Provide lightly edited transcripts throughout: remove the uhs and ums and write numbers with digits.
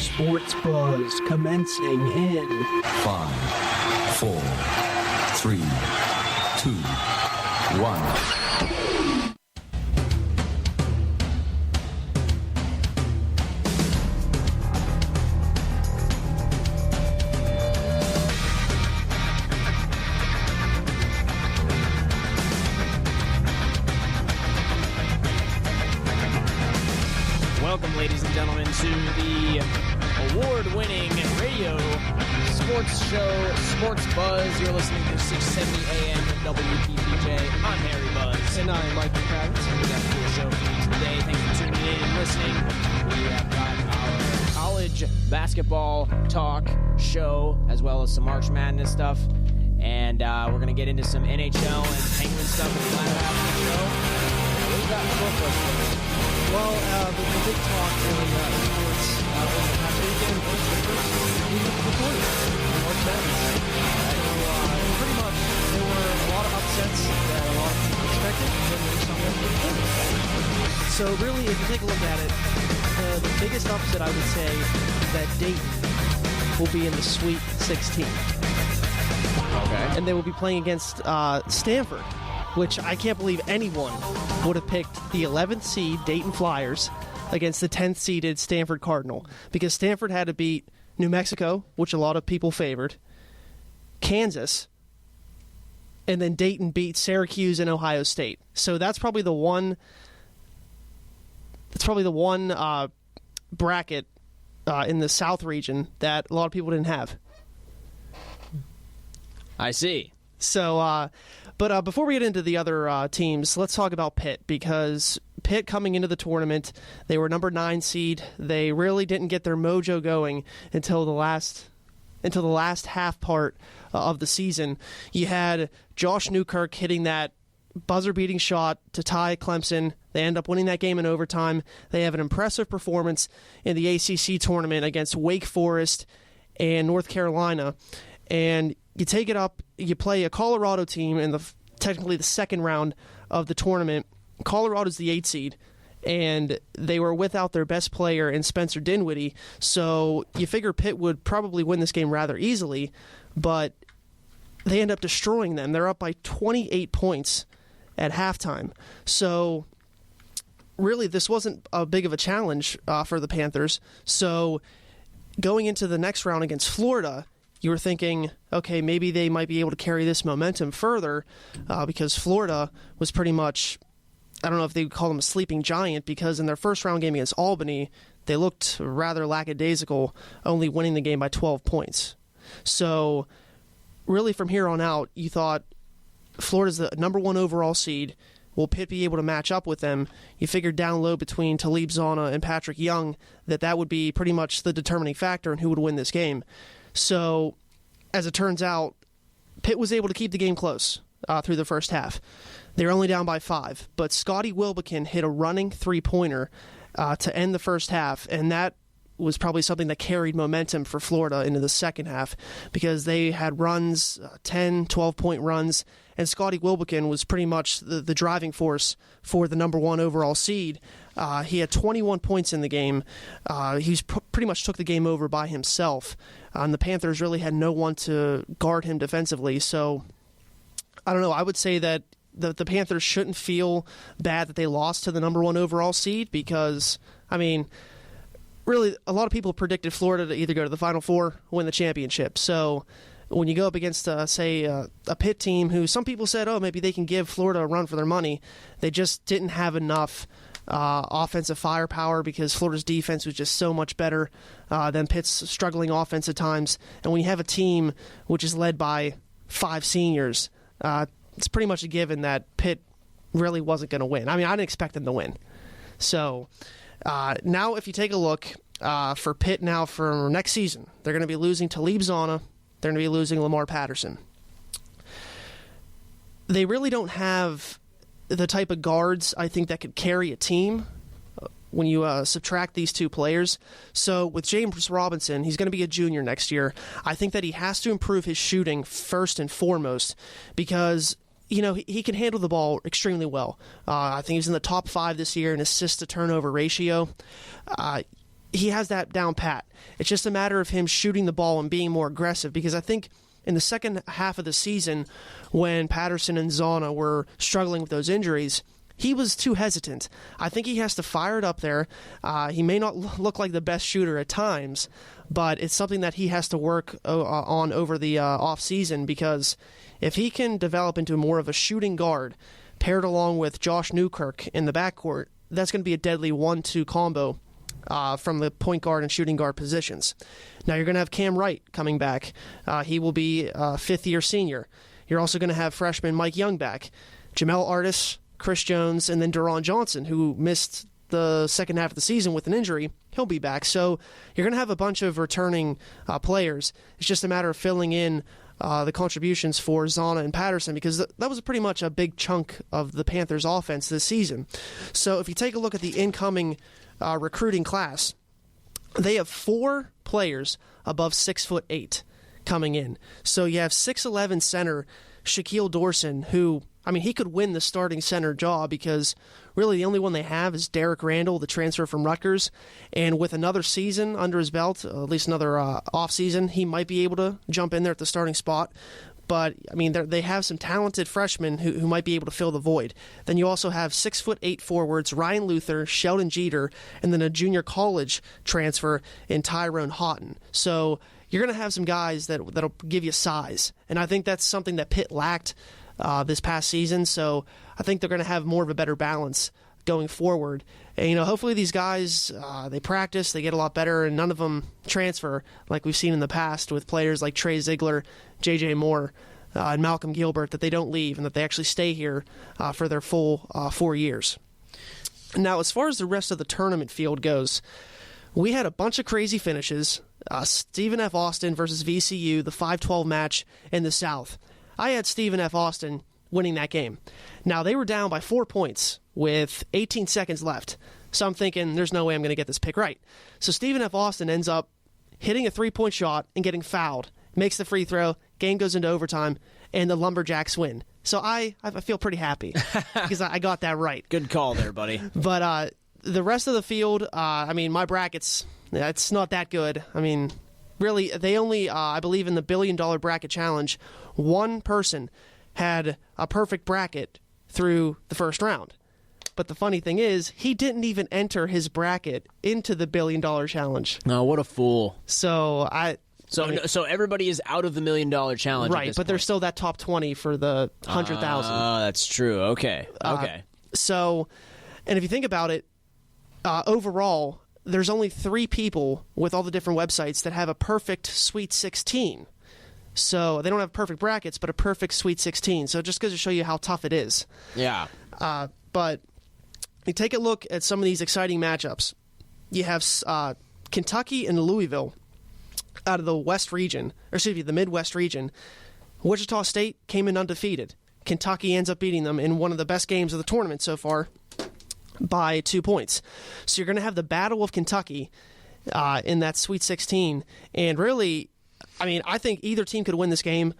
Sports Buzz commencing in 5, 4, 3, 2, 1. Welcome, ladies and gentlemen, to the award-winning radio sports show, Sports Buzz. You're listening to 670 AM WPPJ. I'm Harry Buzz. And I'm Mike Kravetz. We got a cool show for you today. Thanks for tuning in and listening. We have got our college basketball talk show, as well as some March Madness stuff. And we're going to get into some NHL and Penguin stuff in the latter half of the show. What do you got for us today? Well, the big talk really in sports over the past weekend was the tournament, March Madness. So, pretty much, there were a lot of upsets that a lot of people expected, and there were some that didn't. So really, if you take a look at it, the biggest upset, I would say, that Dayton will be in the Sweet 16. Okay. And they will be playing against Stanford, which I can't believe anyone would have picked the 11th seed Dayton Flyers against the 10th seeded Stanford Cardinal, because Stanford had to beat New Mexico, which a lot of people favored, Kansas, and then Dayton beat Syracuse and Ohio State. So that's probably the one. It's probably the one bracket in the South region that a lot of people didn't have. I see. So, but before we get into the other teams, let's talk about Pitt, because Pitt coming into the tournament, they were number 9 seed. They really didn't get their mojo going until the last half part of the season. You had Josh Newkirk hitting that buzzer-beating shot to tie Clemson. They end up winning that game in overtime. They have an impressive performance in the ACC tournament against Wake Forest and North Carolina, and you take it up, you play a Colorado team in technically the second round of the tournament. Colorado's the 8th seed, and they were without their best player in Spencer Dinwiddie, so you figure Pitt would probably win this game rather easily, but they end up destroying them. They're up by 28 points at halftime. So really, this wasn't a big of a challenge for the Panthers. So going into the next round against Florida, you were thinking, okay, maybe they might be able to carry this momentum further because Florida was pretty much, I don't know if they would call them a sleeping giant, because in their first round game against Albany, they looked rather lackadaisical, only winning the game by 12 points. So really from here on out, you thought Florida's the number 1 overall seed. Will Pitt be able to match up with them? You figured down low between Talib Zana and Patrick Young that would be pretty much the determining factor in who would win this game. So, as it turns out, Pitt was able to keep the game close through the first half. They were only down by 5, but Scotty Wilbekin hit a running three-pointer to end the first half, and that was probably something that carried momentum for Florida into the second half, because they had runs, 10, 12-point runs, and Scotty Wilbekin was pretty much the driving force for the number 1 overall seed. He had 21 points in the game. He pretty much took the game over by himself, and the Panthers really had no one to guard him defensively. So, I don't know, I would say that the Panthers shouldn't feel bad that they lost to the number 1 overall seed, because, I mean, really, a lot of people predicted Florida to either go to the Final Four or win the championship. So when you go up against, say, a Pitt team who some people said, oh, maybe they can give Florida a run for their money, they just didn't have enough offensive firepower, because Florida's defense was just so much better than Pitt's struggling offense at times. And when you have a team which is led by 5 seniors, it's pretty much a given that Pitt really wasn't going to win. I mean, I didn't expect them to win. So now if you take a look for Pitt now for next season, they're going to be losing Talib Zana. They're going to be losing Lamar Patterson. They really don't have the type of guards, I think, that could carry a team when you subtract these 2 players. So with James Robinson, he's going to be a junior next year. I think that he has to improve his shooting first and foremost, because he can handle the ball extremely well. I think he's in the top 5 this year in assist to turnover ratio. he has that down pat. It's just a matter of him shooting the ball and being more aggressive, because I think in the second half of the season, when Patterson and Zana were struggling with those injuries, he was too hesitant. I think he has to fire it up there. He may not look like the best shooter at times, but it's something that he has to work on over the offseason, because if he can develop into more of a shooting guard, paired along with Josh Newkirk in the backcourt, that's going to be a deadly 1-2 combo from the point guard and shooting guard positions. Now you're going to have Cam Wright coming back. He will be a fifth-year senior. You're also going to have freshman Mike Young back, Jamel Artis, Chris Jones, and then Deron Johnson, who missed the second half of the season with an injury. He'll be back. So you're going to have a bunch of returning players. It's just a matter of filling in the contributions for Zana and Patterson, because that was pretty much a big chunk of the Panthers' offense this season. So if you take a look at the incoming recruiting class, they have 4 players above 6'8" coming in. So you have 6'11" center Shaquille Dorson, who, I mean, he could win the starting center job, because really the only one they have is Derek Randall, the transfer from Rutgers. And with another season under his belt, at least another offseason, he might be able to jump in there at the starting spot. But, I mean, they have some talented freshmen who might be able to fill the void. Then you also have 6'8" forwards, Ryan Luther, Sheldon Jeter, and then a junior college transfer in Tyrone Houghton. So you're going to have some guys that'll give you size. And I think that's something that Pitt lacked this past season. So I think they're going to have more of a better balance going forward. And, hopefully these guys, they practice, they get a lot better, and none of them transfer like we've seen in the past with players like Trey Ziegler, J.J. Moore, and Malcolm Gilbert, that they don't leave and that they actually stay here for their full 4 years. Now, as far as the rest of the tournament field goes, we had a bunch of crazy finishes. Stephen F. Austin versus VCU, the 5-12 match in the South. I had Stephen F. Austin winning that game. Now, they were down by 4 points with 18 seconds left. So I'm thinking, there's no way I'm going to get this pick right. So Stephen F. Austin ends up hitting a 3-point shot and getting fouled. Makes the free throw. Game goes into overtime, and the Lumberjacks win. So I feel pretty happy because I got that right. Good call there, buddy. But the rest of the field, I mean, my brackets, it's not that good. I mean, really, they only, I believe in the $1 billion bracket challenge, one person had a perfect bracket through the first round. But the funny thing is, he didn't even enter his bracket into the $1 billion challenge. Oh, what a fool. So So everybody is out of the $1 million challenge, right? But there's still that top 20 for the 100,000. Oh, that's true. Okay. So, and if you think about it, overall, there's only 3 people with all the different websites that have a perfect Sweet 16. So they don't have perfect brackets, but a perfect Sweet 16. So it just goes to show you how tough it is. Yeah. But you take a look at some of these exciting matchups. You have Kentucky and Louisville out of the West region, or excuse me, the Midwest region. Wichita State came in undefeated. Kentucky ends up beating them in one of the best games of the tournament so far by 2 points. So you're going to have the Battle of Kentucky in that Sweet 16. And really, I mean, I think either team could win this game.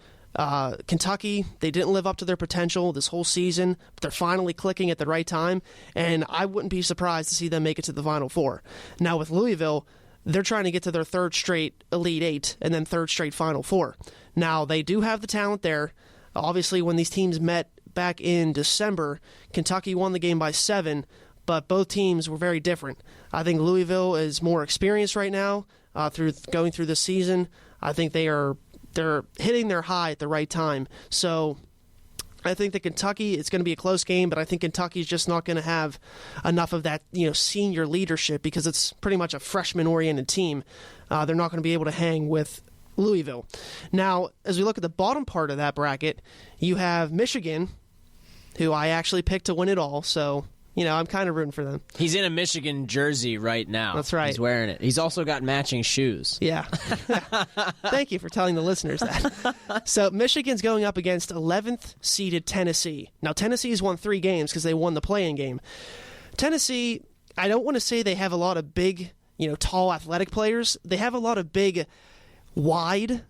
Kentucky, they didn't live up to their potential this whole season, but they're finally clicking at the right time, and I wouldn't be surprised to see them make it to the Final Four. Now with Louisville, they're trying to get to their 3rd straight Elite 8 and then 3rd straight Final Four. Now, they do have the talent there. Obviously, when these teams met back in December, Kentucky won the game by 7, but both teams were very different. I think Louisville is more experienced right now through going through this season. I think they're hitting their high at the right time. So I think that Kentucky, it's going to be a close game, but I think Kentucky's just not going to have enough of that, senior leadership, because it's pretty much a freshman-oriented team. They're not going to be able to hang with Louisville. Now, as we look at the bottom part of that bracket, you have Michigan, who I actually picked to win it all, so I'm kind of rooting for them. He's in a Michigan jersey right now. That's right. He's wearing it. He's also got matching shoes. Yeah. Thank you for telling the listeners that. So Michigan's going up against 11th seeded Tennessee. Now, Tennessee's won 3 games because they won the play-in game. Tennessee, I don't want to say they have a lot of big, tall, athletic players. They have a lot of big, wide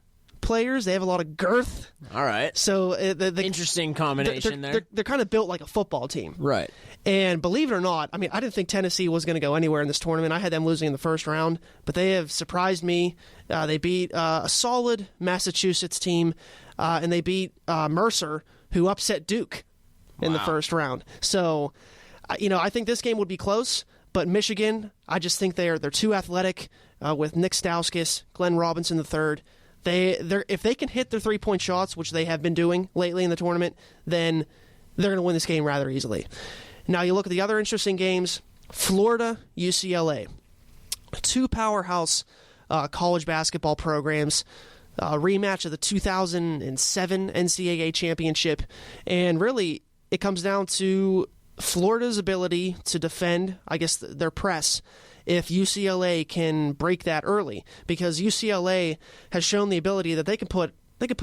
players. They have a lot of girth. All right. So the interesting combination there. They're kind of built like a football team. Right. And believe it or not, I mean, I didn't think Tennessee was going to go anywhere in this tournament. I had them losing in the first round, but they have surprised me. They beat a solid Massachusetts team, and they beat Mercer, who upset Duke in the first round. So, I think this game would be close, but Michigan, I just think they're too athletic with Nick Stauskas, Glenn Robinson III. If they can hit their three-point shots, which they have been doing lately in the tournament, then they're going to win this game rather easily. Now you look at the other interesting games, Florida, UCLA. Two powerhouse college basketball programs, rematch of the 2007 NCAA championship, and really it comes down to Florida's ability to defend, I guess, their press if UCLA can break that early, because UCLA has shown the ability that they can put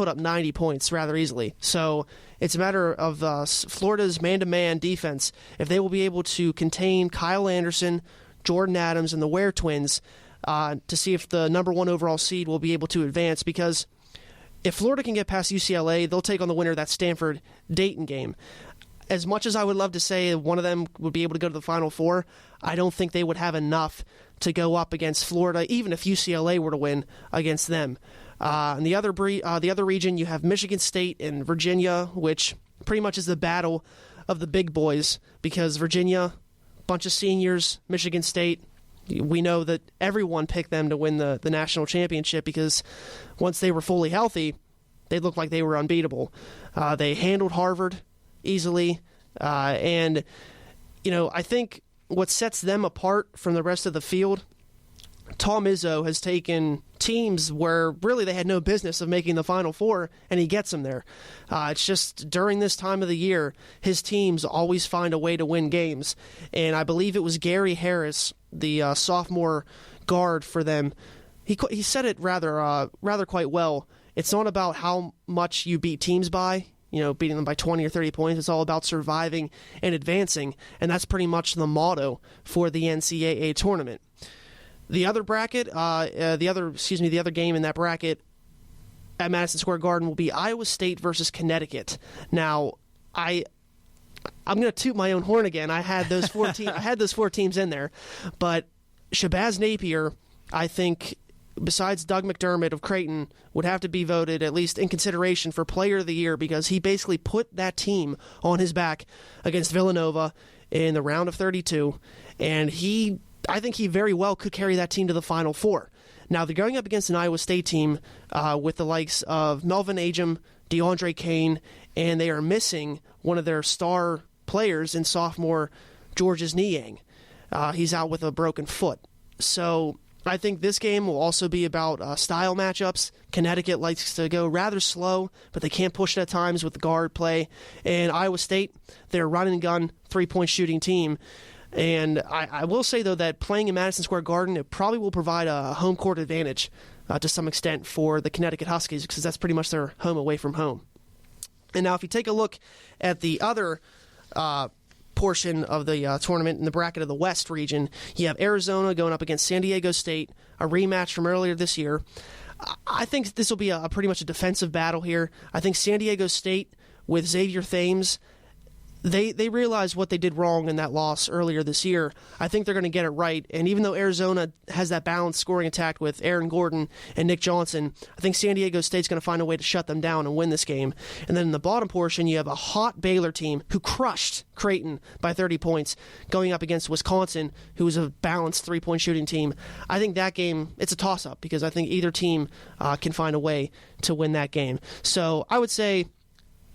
up 90 points rather easily. So it's a matter of Florida's man-to-man defense. If they will be able to contain Kyle Anderson, Jordan Adams, and the Ware twins to see if the number one overall seed will be able to advance, because if Florida can get past UCLA, they'll take on the winner of that Stanford-Dayton game. As much as I would love to say one of them would be able to go to the Final Four, I don't think they would have enough to go up against Florida, even if UCLA were to win against them. In the other region, you have Michigan State and Virginia, which pretty much is the battle of the big boys, because Virginia, bunch of seniors, Michigan State, we know that everyone picked them to win the national championship, because once they were fully healthy, they looked like they were unbeatable. They handled Harvard easily, and I think what sets them apart from the rest of the field, Tom Izzo has taken teams where really they had no business of making the Final Four, and he gets them there. It's just during this time of the year, his teams always find a way to win games, and I believe it was Gary Harris, the sophomore guard for them. He said it rather quite well. It's not about how much you beat teams by, beating them by 20 or 30 points. It's all about surviving and advancing, and that's pretty much the motto for the NCAA tournament. The other bracket, the other game in that bracket at Madison Square Garden will be Iowa State versus Connecticut. Now, I'm going to toot my own horn again. I had those four teams in there, but Shabazz Napier, I think, besides Doug McDermott of Creighton, would have to be voted, at least in consideration, for Player of the Year, because he basically put that team on his back against Villanova in the round of 32, and I think he very well could carry that team to the Final Four. Now, they're going up against an Iowa State team with the likes of Melvin Agim, DeAndre Kane, and they are missing one of their star players in sophomore Georges Niang. He's out with a broken foot. So I think this game will also be about style matchups. Connecticut likes to go rather slow, but they can't push it at times with the guard play. And Iowa State, they're a run-and-gun, three-point shooting team. And I will say, though, that playing in Madison Square Garden, it probably will provide a home court advantage to some extent for the Connecticut Huskies, because that's pretty much their home away from home. And now if you take a look at the other portion of the tournament in the bracket of the West region, you have Arizona going up against San Diego State, a rematch from earlier this year. I think this will be a pretty much a defensive battle here. I think San Diego State, with Xavier Thames, they realized what they did wrong in that loss earlier this year. I think they're going to get it right. And even though Arizona has that balanced scoring attack with Aaron Gordon and Nick Johnson, I think San Diego State's going to find a way to shut them down and win this game. And then in the bottom portion, you have a hot Baylor team who crushed Creighton by 30 points, going up against Wisconsin, who is a balanced three-point shooting team. I think that game, it's a toss-up, because I think either team can find a way to win that game. So I would say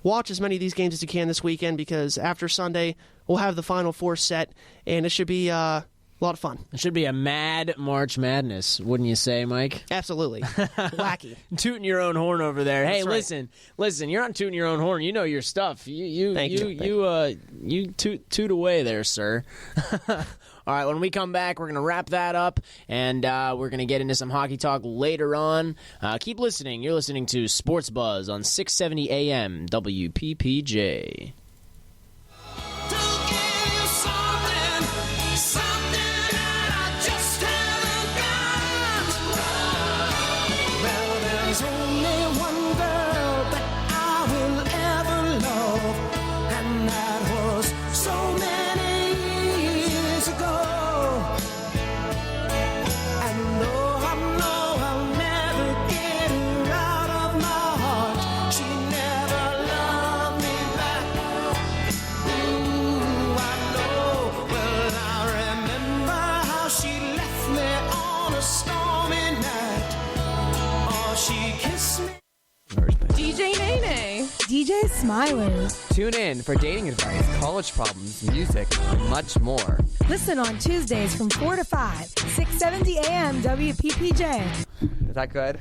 watch as many of these games as you can this weekend, because after Sunday, we'll have the Final Four set, and it should be a lot of fun. It should be a mad March Madness, wouldn't you say, Mike? Absolutely. Wacky. Tooting your own horn over there. Hey, That's right. listen, you're not tooting your own horn. You know your stuff. You toot away there, sir. All right, when we come back, we're going to wrap that up, and we're going to get into some hockey talk later on. Keep listening. You're listening to Sports Buzz on 670 AM WPPJ. Well, there's only one me on a stormy night. Or she kissed me. DJ Nene. DJ Smilers. Tune in for dating advice, college problems, music, and much more. Listen on Tuesdays from 4 to 5, 670 AM WPPJ. Is that good?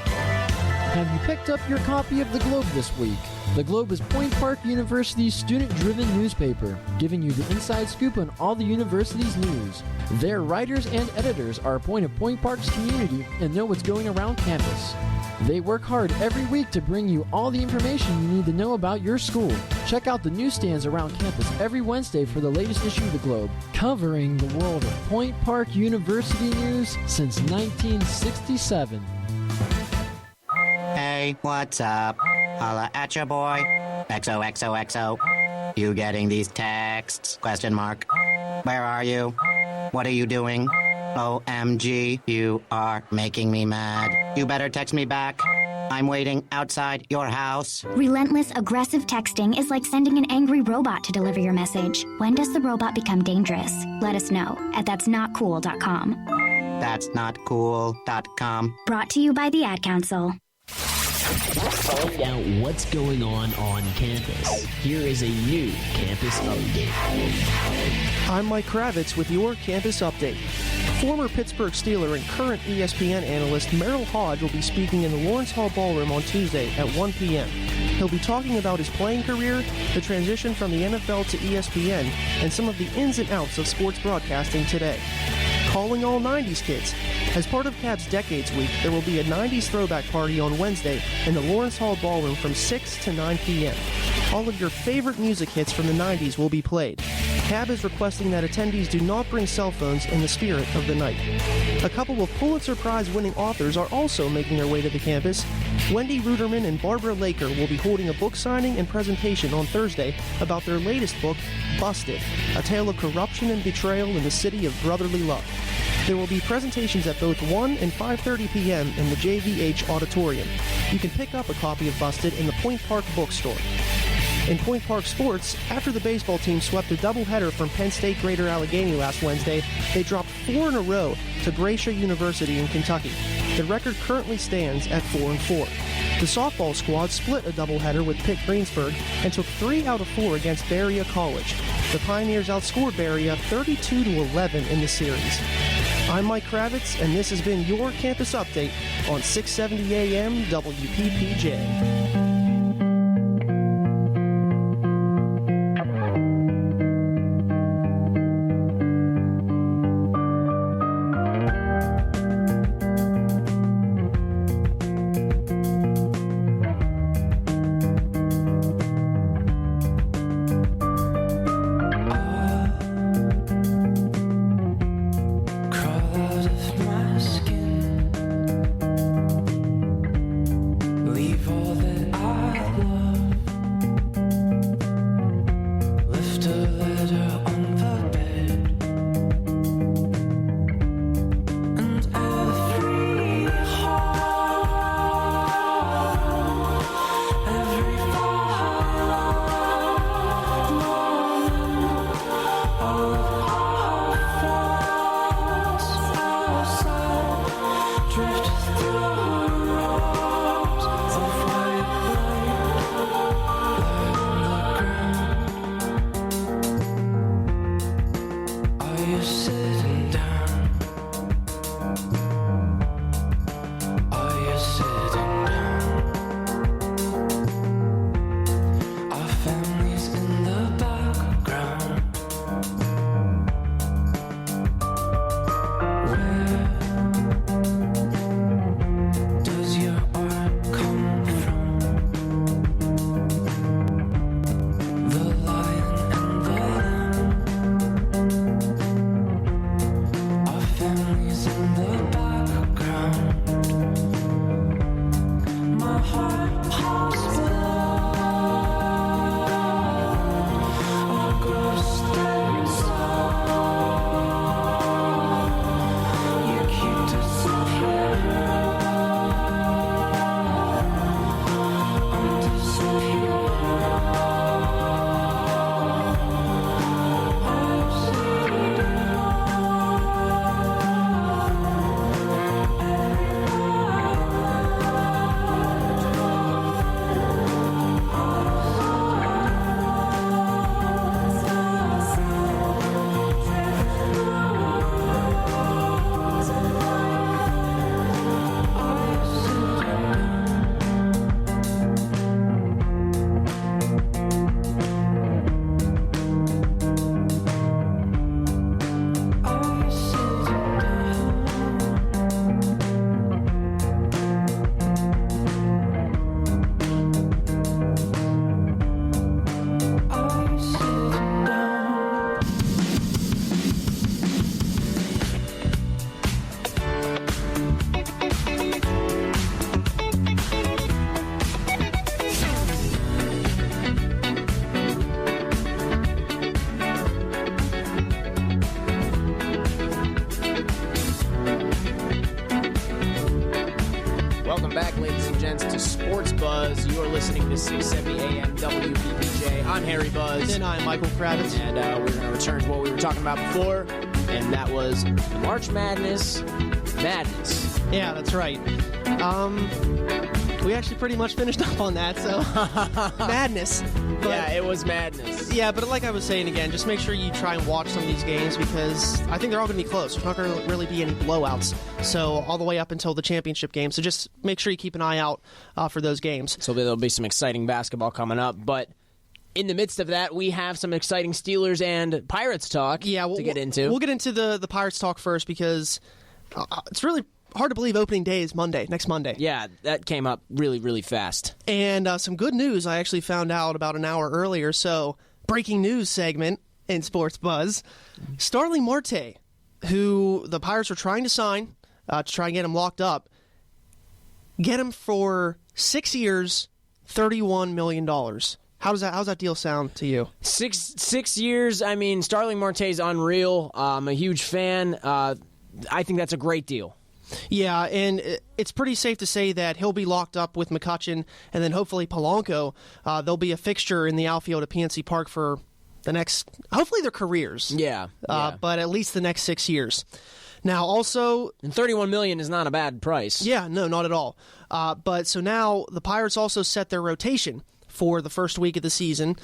Have you picked up your copy of The Globe this week? The Globe is Point Park University's student-driven newspaper, giving you the inside scoop on all the university's news. Their writers and editors are a point of Point Park's community and know what's going around campus. They work hard every week to bring you all the information you need to know about your school. Check out the newsstands around campus every Wednesday for the latest issue of The Globe, covering the world of Point Park University news since 1967. Hey, what's up? Holla at your boy. XOXOXO. You getting these texts? Question mark. Where are you? What are you doing? OMG, you are making me mad. You better text me back. I'm waiting outside your house. Relentless, aggressive texting is like sending an angry robot to deliver your message. When does the robot become dangerous? Let us know at that'snotcool.com. That'snotcool.com. Brought to you by the Ad Council. Find out what's going on campus. Here is a new campus update. I'm Mike Kravetz with your campus update. Former Pittsburgh Steeler and current ESPN analyst Merrill Hodge will be speaking in the Lawrence Hall Ballroom on Tuesday at 1 p.m. He'll be talking about his playing career, the transition from the NFL to ESPN, and some of the ins and outs of sports broadcasting today. Calling all 90s kids. As part of Cavs Decades Week, there will be a 90s throwback party on Wednesday in the Lawrence Hall Ballroom from 6 to 9 p.m. All of your favorite music hits from the 90s will be played. Cab is requesting that attendees do not bring cell phones in the spirit of the night. A couple of Pulitzer Prize-winning authors are also making their way to the campus. Wendy Ruderman and Barbara Laker will be holding a book signing and presentation on Thursday about their latest book, Busted, a tale of corruption and betrayal in the city of brotherly love. There will be presentations at both 1 and 5:30 p.m. in the JVH Auditorium. You can pick up a copy of Busted in the Point Park bookstore. In Point Park sports, after the baseball team swept a doubleheader from Penn State Greater Allegheny last Wednesday, they dropped 4 in a row to Gracia University in Kentucky. The record currently stands at 4-4. The softball squad split a doubleheader with Pitt Greensburg and took 3 out of 4 against Berea College. The Pioneers outscored Berea 32-11 in the series. I'm Mike Kravetz, and this has been your campus update on 670 AM WPPJ. Leave all that Welcome back, ladies and gents, to Sports Buzz. You are listening to 670 AM WBBJ. I'm Harry Buzz. And I'm Michael Kravetz. And we're going to return to what we were talking about before, and that was March Madness. Yeah, that's right. We actually pretty much finished up on that, so madness. But, yeah, it was madness. Yeah, but like I was saying again, just make sure you try and watch some of these games because I think they're all going to be close. There's not going to really be any blowouts, so all the way up until the championship game. So just make sure you keep an eye out for those games. So there'll be some exciting basketball coming up, but in the midst of that, we have some exciting Steelers and Pirates talk to get into. We'll get into the Pirates talk first because it's really hard to believe opening day is next Monday. Yeah, that came up really, really fast. And some good news I actually found out about an hour earlier. So, breaking news segment in Sports Buzz. Starling Marte, who the Pirates are trying to sign to try and get him locked up, get him for 6 years, $31 million. How's that deal sound to you? 6 years, I mean, Starling Marte's unreal. I'm a huge fan. I think that's a great deal. Yeah, and it's pretty safe to say that he'll be locked up with McCutchen, and then hopefully Polanco. They'll be a fixture in the outfield at PNC Park for the next, hopefully their careers. Yeah. But at least the next 6 years. Now, also, and $31 million is not a bad price. Yeah, no, not at all. But so now the Pirates also set their rotation for the first week of the season.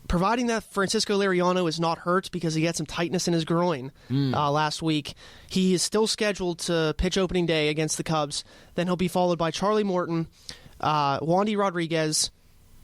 Providing that Francisco Liriano is not hurt because he had some tightness in his groin last week, he is still scheduled to pitch opening day against the Cubs. Then he'll be followed by Charlie Morton, Wandy Rodriguez,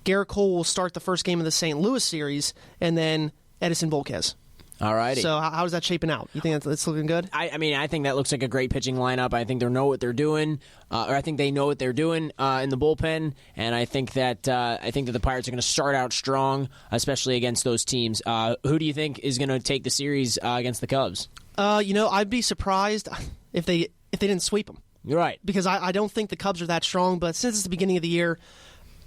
Garrett Cole will start the first game of the St. Louis series, and then Edison Volquez. All righty. So how's that shaping out? You think that's looking good? I mean, I think that looks like a great pitching lineup. I think they know what they're doing, or I think they know what they're doing in the bullpen, and I think that the Pirates are going to start out strong, especially against those teams. Who do you think is going to take the series against the Cubs? I'd be surprised if they didn't sweep them. You're right, because I don't think the Cubs are that strong. But since it's the beginning of the year,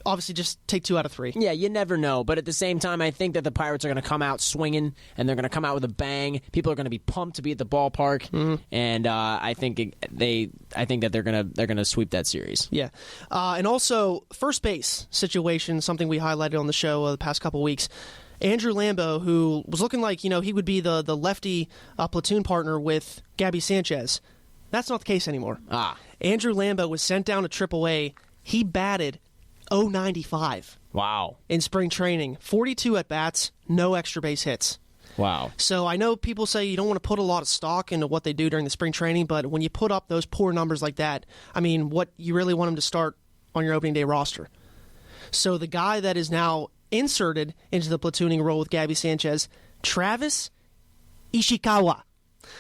obviously just take 2 out of 3. Yeah, you never know. But at the same time, I think that the Pirates are going to come out swinging, and they're going to come out with a bang. People are going to be pumped to be at the ballpark, and I think that they're going to sweep that series. Yeah, and also first base situation, something we highlighted on the show the past couple weeks. Andrew Lambeau, who was looking like he would be the lefty platoon partner with Gabby Sanchez. That's not the case anymore. Andrew Lambeau was sent down to AAA. He batted .095. Wow. In spring training. 42 at-bats, no extra base hits. Wow. So I know people say you don't want to put a lot of stock into what they do during the spring training, but when you put up those poor numbers like that, I mean, what you really want them to start on your opening day roster. So the guy that is now inserted into the platooning role with Gabby Sanchez, Travis Ishikawa.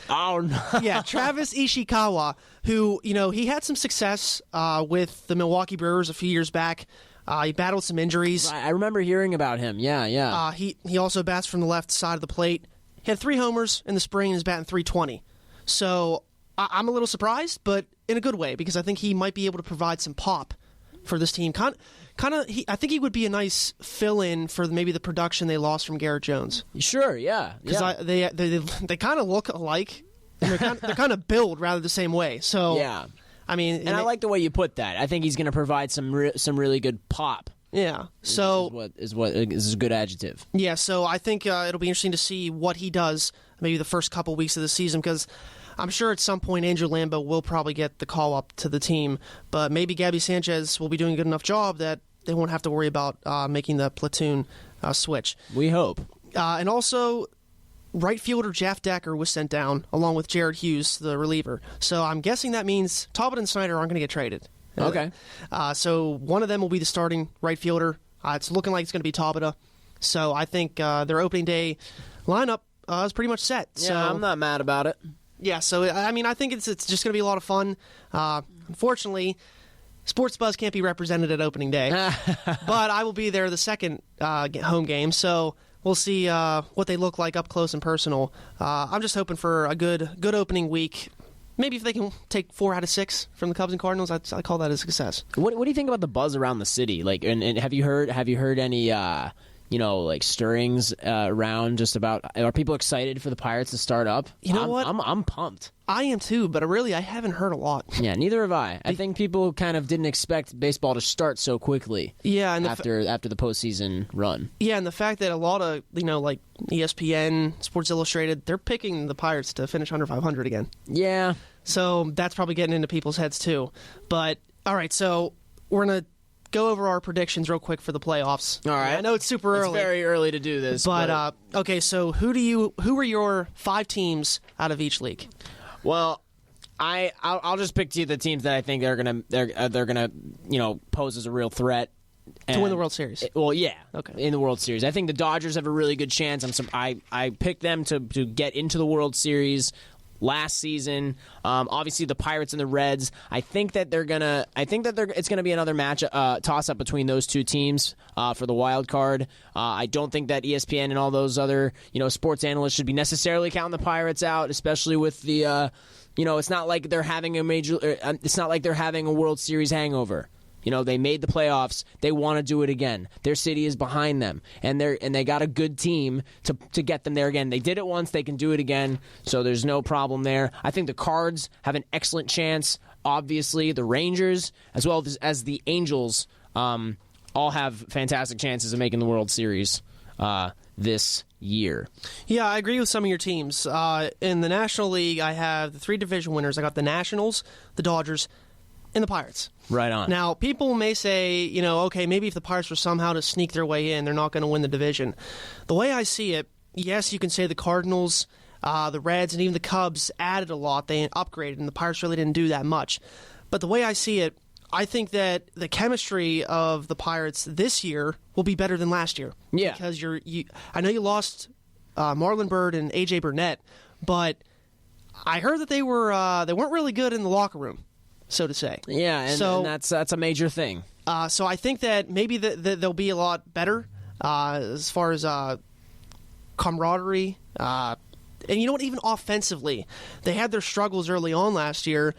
Oh, no. Yeah, Travis Ishikawa, who, he had some success with the Milwaukee Brewers a few years back. He battled some injuries. I remember hearing about him. Yeah. He also bats from the left side of the plate. He had 3 homers in the spring and is batting .320. So I'm a little surprised, but in a good way, because I think he might be able to provide some pop for this team. I think he would be a nice fill-in for maybe the production they lost from Garrett Jones. Sure, yeah. Because they kind of look alike, and they're kind of built rather the same way. So yeah, I mean, and I like the way you put that. I think he's going to provide some really good pop. Yeah. So is a good adjective. Yeah. So I think it'll be interesting to see what he does maybe the first couple weeks of the season, because I'm sure at some point Andrew Lambeau will probably get the call up to the team, but maybe Gabby Sanchez will be doing a good enough job that they won't have to worry about making the platoon switch. We hope. And also, right fielder Jeff Decker was sent down, along with Jared Hughes, the reliever. So I'm guessing that means Talbot and Snyder aren't going to get traded. Okay. So one of them will be the starting right fielder. It's looking like it's going to be Talbot. So I think their opening day lineup is pretty much set. Yeah, so, I'm not mad about it. Yeah, so I mean, I think it's just going to be a lot of fun. Unfortunately, Sports Buzz can't be represented at opening day, but I will be there the second home game, so we'll see what they look like up close and personal. I'm just hoping for a good opening week. Maybe if they can take 4 out of 6 from the Cubs and Cardinals, I call that a success. What do you think about the buzz around the city? Like, and have you heard any like stirrings around just about. Are people excited for the Pirates to start up? You know what? I'm pumped. I am too, but I haven't heard a lot. Yeah, neither have I. I think people kind of didn't expect baseball to start so quickly. Yeah, and after the postseason run. Yeah, and the fact that a lot of like ESPN, Sports Illustrated, they're picking the Pirates to finish under 500 again. Yeah. So that's probably getting into people's heads too. But all right, so we're gonna go over our predictions real quick for the playoffs. All right. I know it's super early. It's very early to do this. But okay, so who are your 5 teams out of each league? Well, I'll just pick the teams that I think they're gonna pose as a real threat to win the World Series. Well, yeah, okay, in the World Series. I think the Dodgers have a really good chance. I picked them to get into the World Series last season. Obviously, the Pirates and the Reds. I think that it's gonna be another match toss up between those two teams for the wild card. I don't think that ESPN and all those other sports analysts should be necessarily counting the Pirates out, especially with the it's not like they're having it's not like they're having a World Series hangover. They made the playoffs. They want to do it again. Their city is behind them, and they got a good team to get them there again. They did it once. They can do it again, so there's no problem there. I think the Cards have an excellent chance. Obviously, the Rangers, as well as the Angels, all have fantastic chances of making the World Series this year. Yeah, I agree with some of your teams. In the National League, I have the 3 division winners. I got the Nationals, the Dodgers, and the Pirates. Right on. Now, people may say, okay, maybe if the Pirates were somehow to sneak their way in, they're not going to win the division. The way I see it, yes, you can say the Cardinals, the Reds, and even the Cubs added a lot. They upgraded, and the Pirates really didn't do that much. But the way I see it, I think that the chemistry of the Pirates this year will be better than last year. Yeah. Because I know you lost Marlon Byrd and A.J. Burnett, but I heard that they weren't really good in the locker room, so to say. Yeah, and that's a major thing. So I think that maybe they'll be a lot better as far as camaraderie. And you know what? Even offensively, they had their struggles early on last year.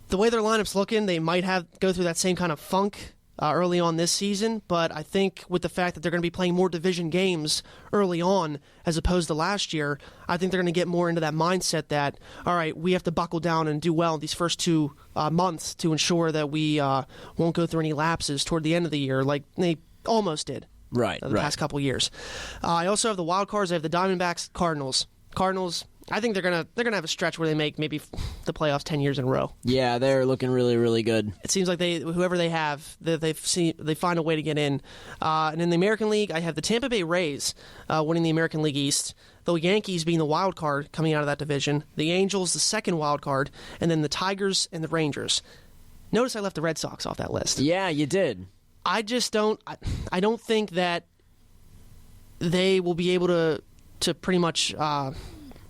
The way their lineup's looking, they might go through that same kind of funk early on this season, but I think with the fact that they're going to be playing more division games early on as opposed to last year, I think they're going to get more into that mindset that, all right, we have to buckle down and do well these first 2 months to ensure that we won't go through any lapses toward the end of the year like they almost did the past couple years. I also have the wild cards. I have the Diamondbacks, Cardinals. I think they're gonna have a stretch where they make maybe the playoffs 10 years in a row. Yeah, they're looking really, really good. It seems like whoever they have, they find a way to get in. And in the American League, I have the Tampa Bay Rays winning the American League East, the Yankees being the wild card coming out of that division, the Angels the second wild card, and then the Tigers and the Rangers. Notice I left the Red Sox off that list. Yeah, you did. I just don't. I don't think that they will be able to pretty much.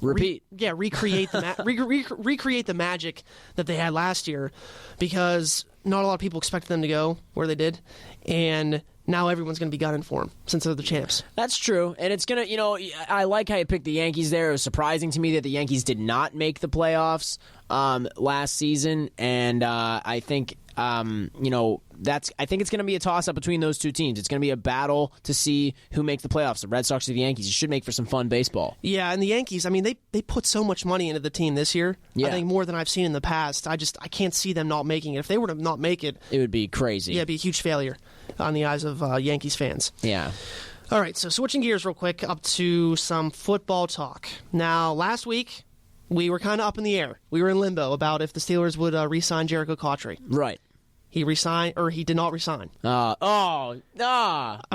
Recreate the magic that they had last year, because not a lot of people expected them to go where they did, and now everyone's going to be gunning for them since they're the champs. That's true, and it's going to, I like how you picked the Yankees there. It was surprising to me that the Yankees did not make the playoffs last season, and I think I think it's going to be a toss-up between those two teams. It's going to be a battle to see who makes the playoffs, the Red Sox or the Yankees. It should make for some fun baseball. Yeah, and the Yankees, I mean, they put so much money into the team this year. Yeah. I think more than I've seen in the past. I can't see them not making it. If they were to not make it, it would be crazy. Yeah, it'd be a huge failure on the eyes of Yankees fans. Yeah. All right, so switching gears real quick up to some football talk. Now, last week, we were kind of up in the air. We were in limbo about if the Steelers would re-sign Jericho Cotchery. Right. He resigned, or he did not resign. I'm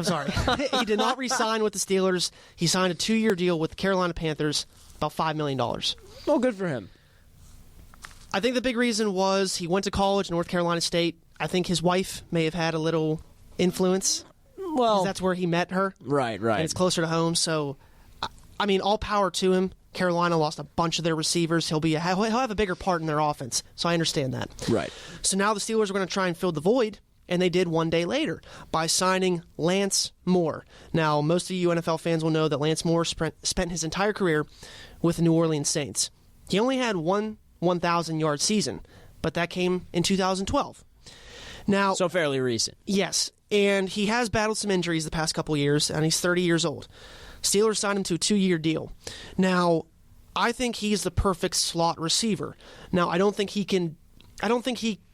sorry. He did not resign with the Steelers. He signed a 2-year deal with the Carolina Panthers, about $5 million. Well, good for him. I think the big reason was he went to college, North Carolina State. I think his wife may have had a little influence. Well, that's where he met her. Right. And it's closer to home, so, I mean, all power to him. Carolina lost a bunch of their receivers. He'll have a bigger part in their offense, so I understand that. Right. So now the Steelers are going to try and fill the void, and they did one day later by signing Lance Moore. Now, most of you NFL fans will know that Lance Moore spent his entire career with the New Orleans Saints. He only had one 1,000-yard season, but that came in 2012. Now, so fairly recent. Yes. And he has battled some injuries the past couple years, and he's 30 years old. Steelers signed him to a 2-year deal. Now, I think he's the perfect slot receiver. Now, I don't think he can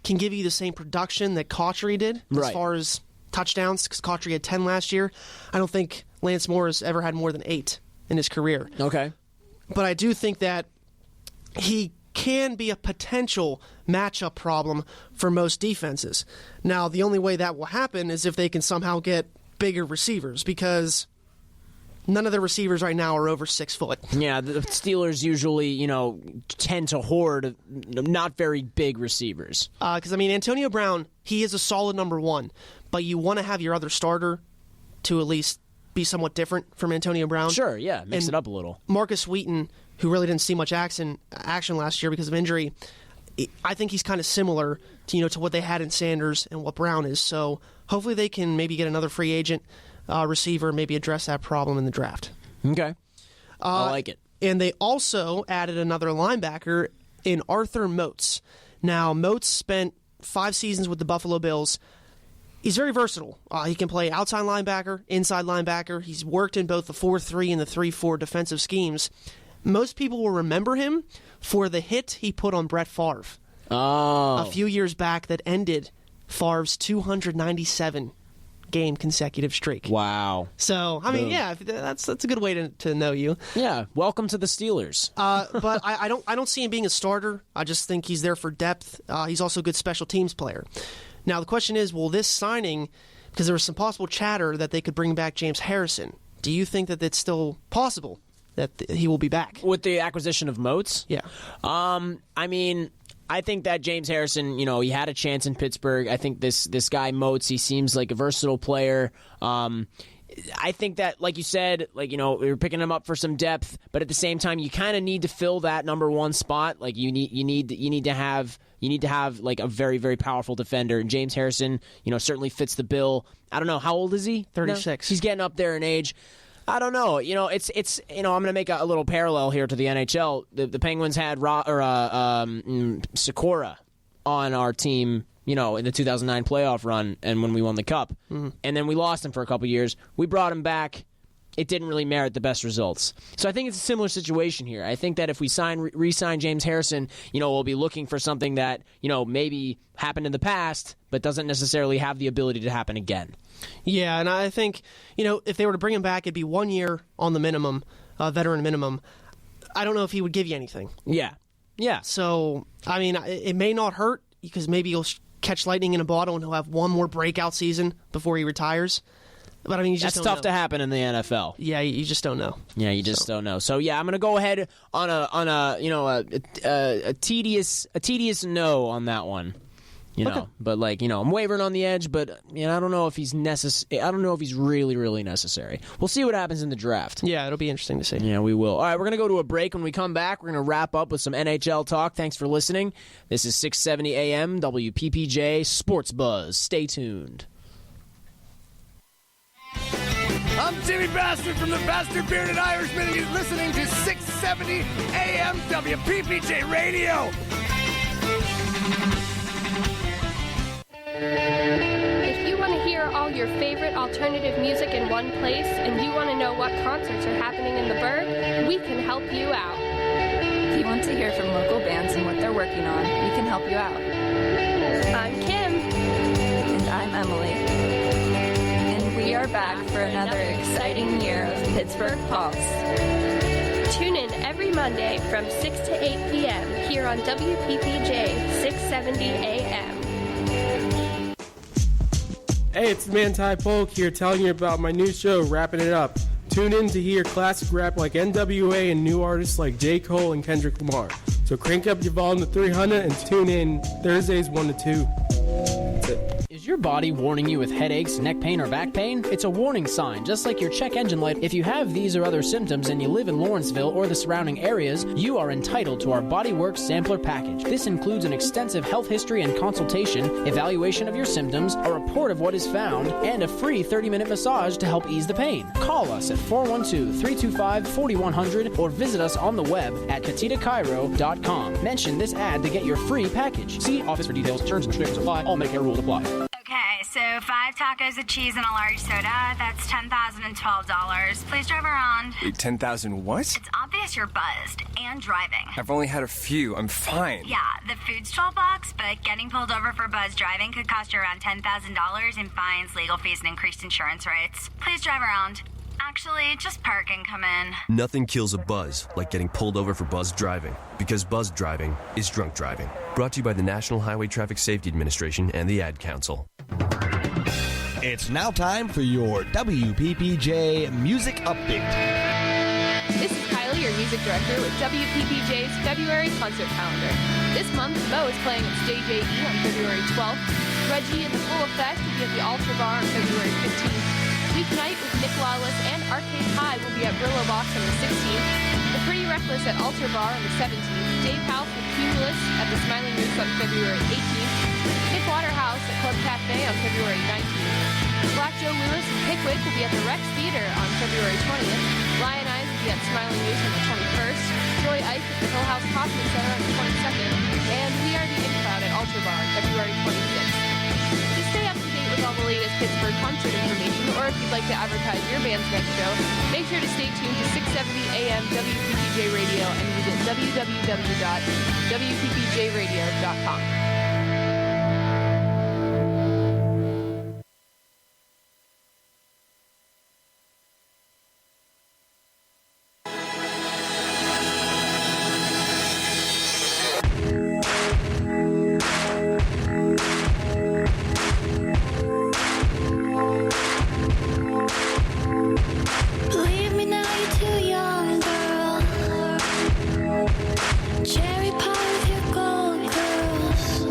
give you the same production that Cotchery did as far as touchdowns, because Cotchery had 10 last year. I don't think Lance Moore has ever had more than 8 in his career. Okay. But I do think that he can be a potential matchup problem for most defenses. Now, the only way that will happen is if they can somehow get bigger receivers, because none of the receivers right now are over 6 foot. Yeah, the Steelers usually, tend to hoard not very big receivers. Because, Antonio Brown, he is a solid number 1, but you want to have your other starter to at least be somewhat different from Antonio Brown. Sure, yeah, mix it up a little. Marcus Wheaton, who really didn't see much action last year because of injury, I think he's kind of similar to what they had in Sanders and what Brown is. So hopefully they can maybe get another free agent receiver, maybe address that problem in the draft. Okay. I like it. And they also added another linebacker in Arthur Moats. Now, Moats spent 5 seasons with the Buffalo Bills. He's very versatile. He can play outside linebacker, inside linebacker. He's worked in both the 4-3 and the 3-4 defensive schemes. Most people will remember him for the hit he put on Brett Favre a few years back that ended Favre's 297 game consecutive streak. Wow. So, that's a good way to know you. Yeah, welcome to the Steelers. But I don't see him being a starter. I just think he's there for depth. He's also a good special teams player. Now, the question is, will this signing, because there was some possible chatter that they could bring back James Harrison, do you think that it's still possible that he will be back? With the acquisition of Moats? Yeah. I think that James Harrison, he had a chance in Pittsburgh. I think this guy Moats, he seems like a versatile player. I think that, like you said, we were picking him up for some depth, but at the same time, you kind of need to fill that number 1 spot. Like you need to have like a very, very powerful defender. And James Harrison, certainly fits the bill. I don't know, how old is he? 36. He's getting up there in age. I don't know. It's I'm going to make a little parallel here to the NHL. The Penguins had Sikora on our team, in the 2009 playoff run and when we won the Cup. Mm-hmm. And then we lost him for a couple years. We brought him back. It didn't really merit the best results. So I think it's a similar situation here. I think that if we re-sign James Harrison, we'll be looking for something that, maybe happened in the past, but doesn't necessarily have the ability to happen again. Yeah, and I think, if they were to bring him back, it'd be 1 year on the minimum, veteran minimum. I don't know if he would give you anything. Yeah. So, it may not hurt because maybe he'll catch lightning in a bottle and he'll have one more breakout season before he retires. But you just that's tough to happen in the NFL. Yeah, you just don't know. Yeah, you just don't know. So yeah, I'm gonna go ahead on a tedious no on that one. Okay. But I'm wavering on the edge. But I don't know if he's necessary. I don't know if he's really, really necessary. We'll see what happens in the draft. Yeah, it'll be interesting to see. Yeah, we will. All right, we're gonna go to a break. When we come back, we're gonna wrap up with some NHL talk. Thanks for listening. This is 670 AM WPPJ Sports Buzz. Stay tuned. I'm Jimmy Bastard from the Bastard Bearded Irishman, and you're listening to 670 AM WPPJ Radio. If you want to hear all your favorite alternative music in one place, and you want to know what concerts are happening in the Burgh, we can help you out. If you want to hear from local bands and what they're working on, we can help you out. I'm Kim. And I'm Emily. We are back for another exciting year of Pittsburgh Pulse. Tune in every Monday from 6 to 8 p.m. here on WPPJ 670 AM. Hey, it's Manti Polk here telling you about my new show, Wrapping It Up. Tune in to hear classic rap like NWA and new artists like J. Cole and Kendrick Lamar. So crank up your volume to 300 and tune in Thursdays 1 to 2. That's it. Is your body warning you with headaches, neck pain, or back pain? It's a warning sign, just like your check engine light. If you have these or other symptoms and you live in Lawrenceville or the surrounding areas, you are entitled to our BodyWorks Sampler Package. This includes an extensive health history and consultation, evaluation of your symptoms, a report of what is found, and a free 30-minute massage to help ease the pain. Call us at 412-325-4100 or visit us on the web at KatitaCairo.com. Mention this ad to get your free package. See office for details. Terms and restrictions apply. All Medicare rules apply. Okay, So 5 tacos of cheese and a large soda. That's $10,012. Please drive around. Wait, 10,000 what? It's obvious you're buzzed and driving. I've only had a few. I'm fine. Yeah, the food's $12, but getting pulled over for buzz driving could cost you around $10,000 in fines, legal fees, and increased insurance rates. Please drive around. Actually, just park and come in. Nothing kills a buzz like getting pulled over for buzz driving, because buzz driving is drunk driving. Brought to you by the National Highway Traffic Safety Administration and the Ad Council. It's now time for your WPPJ Music Update. This is Kylie, your music director, with WPPJ's February concert calendar. This month, Mo is playing at Stage 8E on February 12th. Reggie and the Full Effect will be at the Ultra Bar on February 15th. Weeknight with Nick Lawless and Arcade High will be at Brillo Box on the 16th. The Pretty Reckless at Ultra Bar on the 17th. Dave House with Cumulus at the Smiling Roots on February 18th. Nick Waterhouse at Club Cafe on February 19th. Black Joe Lewis and Pickwick will be at the Rex Theater on February 20th. Lion Eyes will be at Smiling Roots on the 21st. Joy Ike at the Hill House Kaufman Center on the 22nd. And We Are the In Crowd at Ultra Bar on February 26th. To stay up to date with all the latest Pittsburgh concert information, or if you'd like to advertise your band's next show, make sure to stay tuned to 670 AM WPPJ Radio and visit www.wppjradio.com. Leave me now, you're too young, girl. Cherry pie with your gold curls.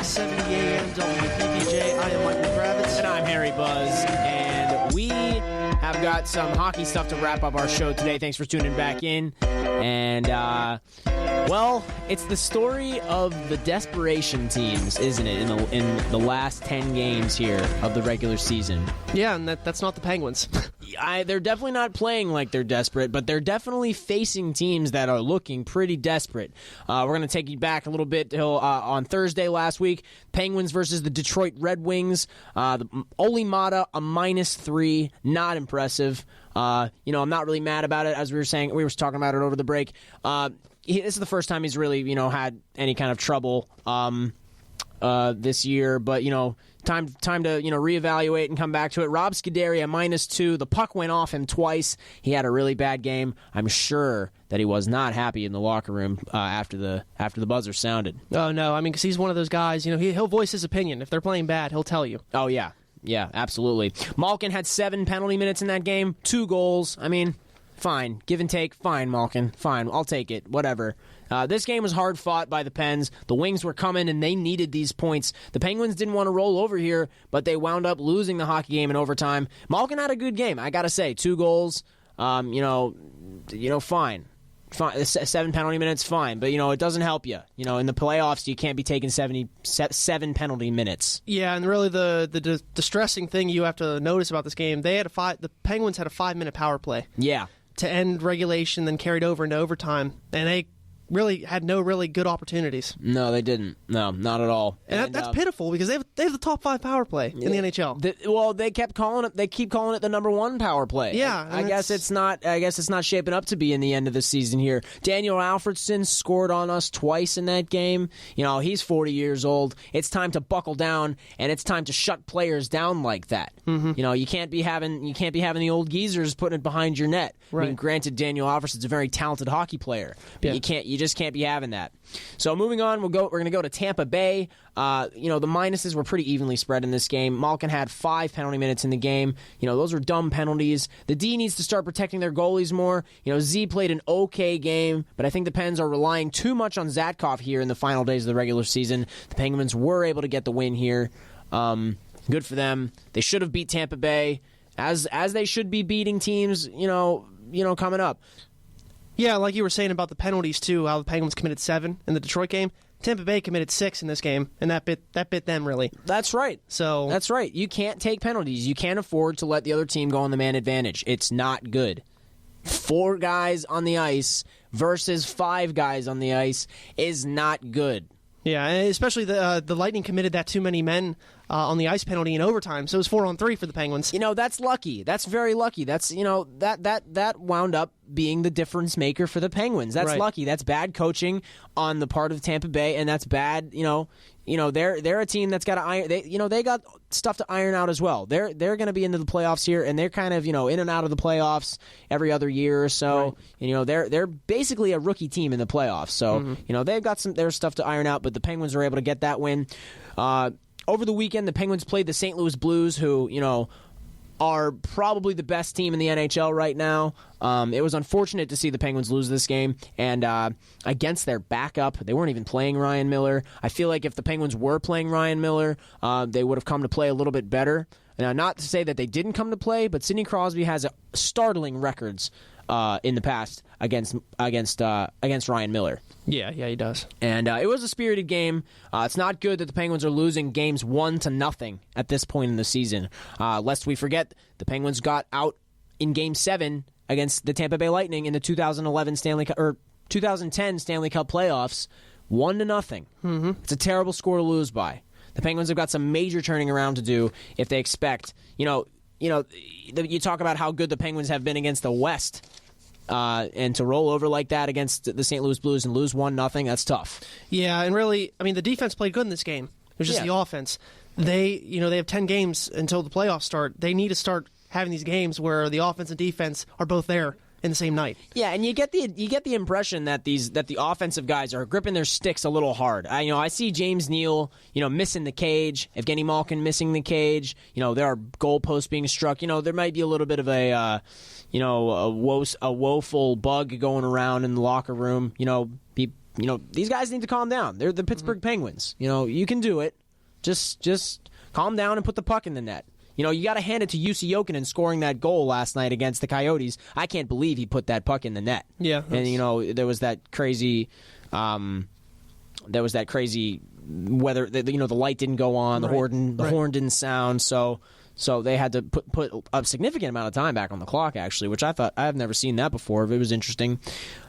670 AM WPPJ. I am Michael Kravetz. And I'm Harry Buzz. And we have got some hockey stuff to wrap up our show today. Thanks for tuning back in. And, well, it's the story of the desperation teams, isn't it, in the last 10 games here of the regular season. Yeah, and that's not the Penguins. They're definitely not playing like they're desperate, but they're definitely facing teams that are looking pretty desperate. We're going to take you back a little bit till on Thursday last week. Penguins versus the Detroit Red Wings. Oli Mata, a -3, not impressive. I'm not really mad about it, as we were talking about it over the break. This is the first time he's really, had any kind of trouble this year, but time to reevaluate and come back to it. Rob Scuderi, a -2. The puck went off him twice. He had a really bad game. I'm sure that he was not happy in the locker room after the buzzer sounded. Oh no, because he's one of those guys. He'll voice his opinion. If they're playing bad, he'll tell you. Oh yeah, absolutely. Malkin had 7 penalty minutes in that game, 2 goals. Fine. Give and take. Fine, Malkin. Fine. I'll take it. Whatever. This game was hard fought by the Pens. The Wings were coming, and they needed these points. The Penguins didn't want to roll over here, but they wound up losing the hockey game in overtime. Malkin had a good game, I got to say. 2 goals. Fine. 7 penalty minutes, fine. But, it doesn't help you. In the playoffs, you can't be taking 7 penalty minutes. Yeah, and really the distressing thing you have to notice about this game, the Penguins had a 5-minute power play. Yeah. To end regulation, then carried over into overtime, and they really had no really good opportunities. No, they didn't. No, not at all. And that's pitiful because they have the top 5 power play in the NHL. They keep calling it the number 1 power play. Yeah, I guess it's not shaping up to be in the end of the season here. Daniel Alfredsson scored on us twice in that game. He's 40 years old. It's time to buckle down, and it's time to shut players down like that. Mm-hmm. You can't be having the old geezers putting it behind your net. Right. Granted, Daniel Alfredsson's a very talented hockey player, but you just can't be having that. So moving on, we're going to go to Tampa Bay. The minuses were pretty evenly spread in this game. Malkin had 5 penalty minutes in the game. Those were dumb penalties. The D needs to start protecting their goalies more. Z played an okay game, but I think the Pens are relying too much on Zatkov here in the final days of the regular season. The Penguins were able to get the win here. Good for them. They should have beat Tampa Bay, as they should be beating teams, coming up. Yeah, like you were saying about the penalties too, how the Penguins committed 7 in the Detroit game. Tampa Bay committed 6 in this game, and that bit them really. That's right. That's right. You can't take penalties. You can't afford to let the other team go on the man advantage. It's not good. 4 guys on the ice versus 5 guys on the ice is not good. Yeah, and especially the Lightning committed that too many men on the ice penalty in overtime, so it was 4-on-3 for the Penguins. That's lucky. That's very lucky. That's that wound up being the difference maker for the Penguins. That's lucky. That's bad coaching on the part of Tampa Bay, and that's bad. They're a team that's got to iron. They got stuff to iron out as well. They're going to be into the playoffs here, and they're kind of in and out of the playoffs every other year or so. Right. They're basically a rookie team in the playoffs. So they've got their stuff to iron out, but the Penguins are able to get that win. Over the weekend, the Penguins played the St. Louis Blues, who are probably the best team in the NHL right now. It was unfortunate to see the Penguins lose this game, and against their backup, they weren't even playing Ryan Miller. I feel like if the Penguins were playing Ryan Miller, they would have come to play a little bit better. Now, not to say that they didn't come to play, but Sidney Crosby has startling records in the past against Ryan Miller. Yeah, he does. And it was a spirited game. It's not good that the Penguins are losing games 1-0 at this point in the season. Lest we forget, the Penguins got out in Game 7 against the Tampa Bay Lightning in the 2010 Stanley Cup playoffs, 1-0. Mm-hmm. It's a terrible score to lose by. The Penguins have got some major turning around to do if they expect. You talk about how good the Penguins have been against the West. And to roll over like that against the St. Louis Blues and lose 1-0, that's tough. Yeah, and really, the defense played good in this game. It was just the offense. They have 10 games until the playoffs start. They need to start having these games where the offense and defense are both there in the same night. Yeah, and you get the impression that the offensive guys are gripping their sticks a little hard. I see James Neal, missing the cage, Evgeny Malkin missing the cage. There are goalposts being struck. There might be a little bit of a woeful bug going around in the locker room. these guys need to calm down. They're the Pittsburgh Penguins. You can do it. Just calm down and put the puck in the net. You got to hand it to Jussi Jokinen scoring that goal last night against the Coyotes. I can't believe he put that puck in the net. Yeah. And there was that crazy weather. The light didn't go on. The horn didn't sound. So they had to put a significant amount of time back on the clock, actually, which I thought I've never seen that before. It was interesting.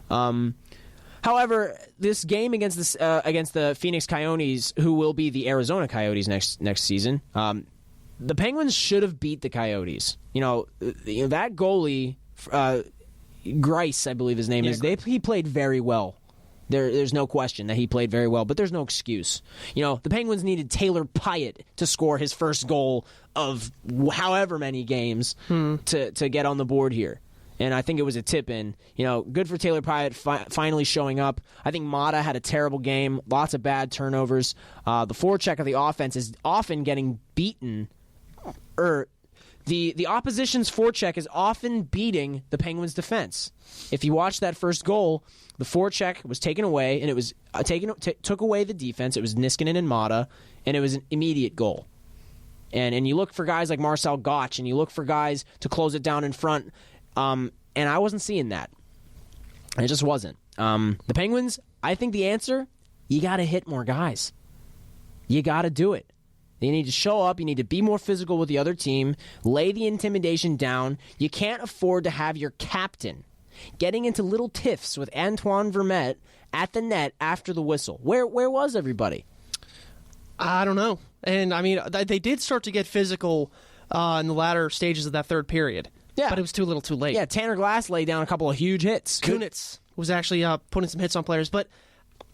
However, this game against the Phoenix Coyotes, who will be the Arizona Coyotes next season, the Penguins should have beat the Coyotes. That goalie, Grice, I believe his name is. He played very well. There's no question that he played very well, but there's no excuse. The Penguins needed Taylor Pyatt to score his first goal of however many games to get on the board here. And I think it was a tip-in. Good for Taylor Pyatt finally showing up. I think Mata had a terrible game, lots of bad turnovers. The forecheck of the offense is often getting beaten. The opposition's forecheck is often beating the Penguins' defense. If you watch that first goal, the forecheck was taken away, and it was took away the defense. It was Niskanen and Mata, and it was an immediate goal. And you look for guys like Marcel Gottsch, and you look for guys to close it down in front. And I wasn't seeing that. It just wasn't. The Penguins, I think the answer, you got to hit more guys. You got to do it. You need to show up. You need to be more physical with the other team. Lay the intimidation down. You can't afford to have your captain getting into little tiffs with Antoine Vermette at the net after the whistle. Where was everybody? I don't know. And, I mean, they did start to get physical in the latter stages of that third period. Yeah. But it was too little too late. Yeah, Tanner Glass laid down a couple of huge hits. Kunitz was actually putting some hits on players. But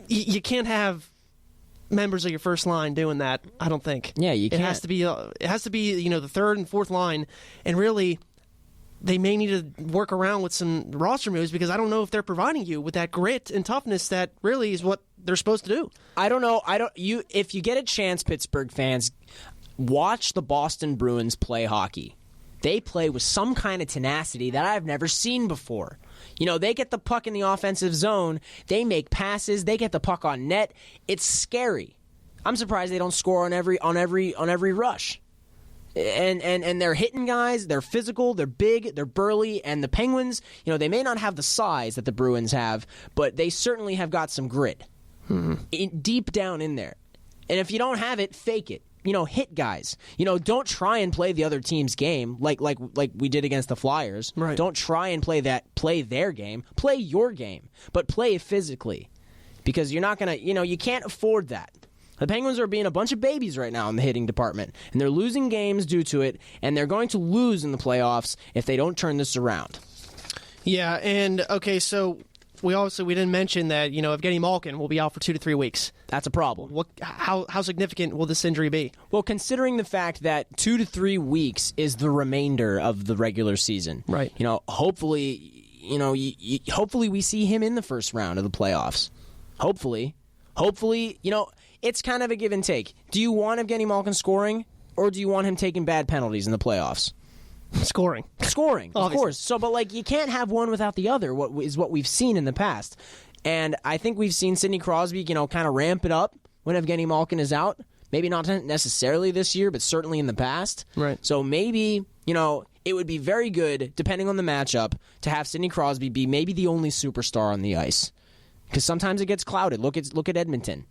you can't have members of your first line doing that, I don't think. Yeah, you can't. It has to be the third and fourth line. And really, they may need to work around with some roster moves because I don't know if they're providing you with that grit and toughness that really is what they're supposed to do. I don't know. If you get a chance, Pittsburgh fans, watch the Boston Bruins play hockey. They play with some kind of tenacity that I've never seen before. They get the puck in the offensive zone. They make passes. They get the puck on net. It's scary. I'm surprised they don't score on every rush. And they're hitting guys. They're physical. They're big. They're burly. And the Penguins, they may not have the size that the Bruins have, but they certainly have got some grit deep down in there. And if you don't have it, fake it. Hit guys. Don't try and play the other team's game like we did against the Flyers. Right. Don't try and play their game. Play your game, but play it physically. Because you're not going to, you can't afford that. The Penguins are being a bunch of babies right now in the hitting department, and they're losing games due to it, and they're going to lose in the playoffs if they don't turn this around. Yeah, and okay, so we didn't mention that Evgeny Malkin will be out for 2 to 3 weeks. That's a problem. How significant will this injury be? Well, considering the fact that 2 to 3 weeks is the remainder of the regular season, right? Hopefully, hopefully we see him in the first round of the playoffs. Hopefully, it's kind of a give and take. Do you want Evgeny Malkin scoring, or do you want him taking bad penalties in the playoffs? Scoring, of course. So, but you can't have one without the other. What we've seen in the past, and I think we've seen Sidney Crosby, kind of ramp it up when Evgeny Malkin is out. Maybe not necessarily this year, but certainly in the past. Right. So maybe it would be very good, depending on the matchup, to have Sidney Crosby be maybe the only superstar on the ice, because sometimes it gets clouded. Look at Edmonton.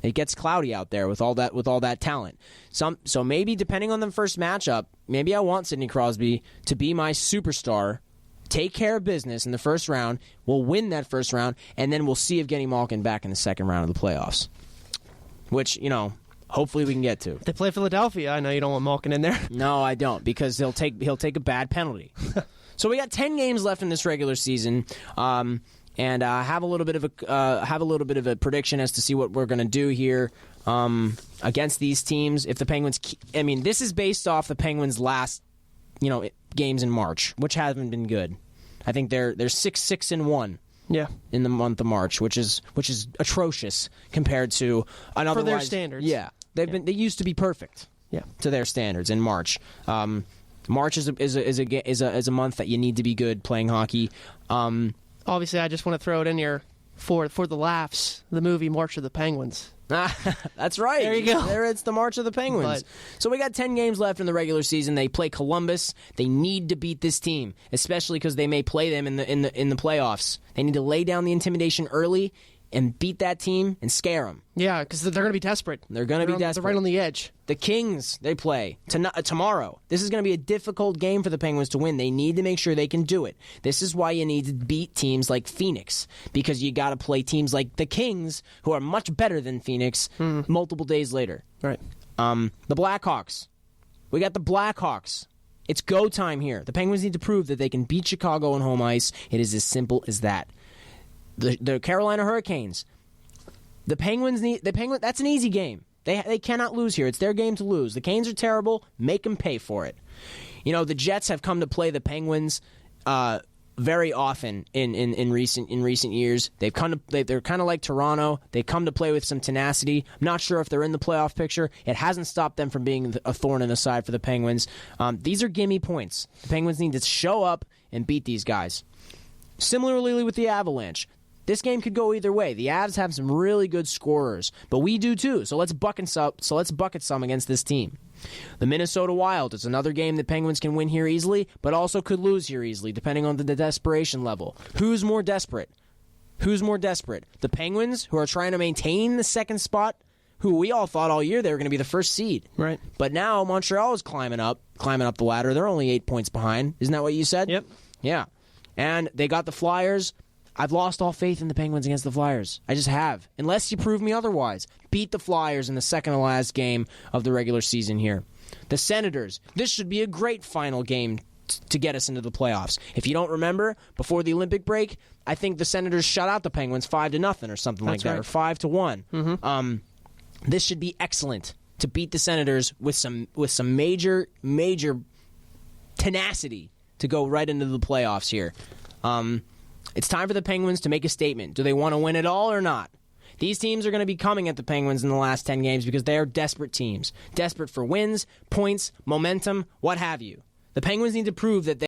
It gets cloudy out there with all that talent. So maybe depending on the first matchup, maybe I want Sidney Crosby to be my superstar, take care of business in the first round. We'll win that first round, and then we'll see Evgeny Malkin back in the second round of the playoffs, which hopefully we can get to. If they play Philadelphia, I know you don't want Malkin in there. No, I don't, because he'll take a bad penalty. So we got 10 games left in this regular season. And have a little bit of a prediction as to see what we're going to do here against these teams. If the Penguins, this is based off the Penguins' last, games in March, which haven't been good. I think they're 6-1. Yeah. In the month of March, which is atrocious compared to another. For their standards. Yeah, they used to be perfect. Yeah. To their standards in March. March is a month that you need to be good playing hockey. Obviously, I just want to throw it in here. for the laughs, the movie March of the Penguins. That's right. There you go. There it's the March of the Penguins. So we got 10 games left in the regular season. They play Columbus. They need to beat this team, especially because they may play them in the playoffs. They need to lay down the intimidation early and beat that team and scare them. Yeah, because they're going to be desperate. They're going to be desperate. They're right on the edge. The Kings, they play tomorrow. This is going to be a difficult game for the Penguins to win. They need to make sure they can do it. This is why you need to beat teams like Phoenix, because you got to play teams like the Kings, who are much better than Phoenix, multiple days later. Right. The Blackhawks. We got the Blackhawks. It's go time here. The Penguins need to prove that they can beat Chicago on home ice. It is as simple as that. The Carolina Hurricanes. The Penguins that's an easy game. They cannot lose here. It's their game to lose. The Canes are terrible. Make them pay for it. You know, the Jets have come to play the Penguins very often in recent years. They're kind of like Toronto. They come to play with some tenacity. I'm not sure if they're in the playoff picture. It hasn't stopped them from being a thorn in the side for the Penguins. These are gimme points. The Penguins need to show up and beat these guys. Similarly with the Avalanche. This game could go either way. The Avs have some really good scorers, but we do too. So let's bucket some against this team. The Minnesota Wild is another game the Penguins can win here easily, but also could lose here easily, depending on the desperation level. Who's more desperate? The Penguins, who are trying to maintain the second spot, who we all thought all year they were going to be the first seed. Right. But now Montreal is climbing up the ladder. They're only 8 points behind. Isn't that what you said? Yep. Yeah. And they got the Flyers. I've lost all faith in the Penguins against the Flyers. I just have. Unless you prove me otherwise. Beat the Flyers in the second to last game of the regular season here. The Senators. This should be a great final game to get us into the playoffs. If you don't remember, before the Olympic break, I think the Senators shut out the Penguins 5-0 or something like that, or 5-1. Mm-hmm. This should be excellent to beat the Senators with some major tenacity to go right into the playoffs here. It's time for the Penguins to make a statement. Do they want to win it all or not? These teams are going to be coming at the Penguins in the last 10 games because they are desperate teams. Desperate for wins, points, momentum, what have you. The Penguins need to prove that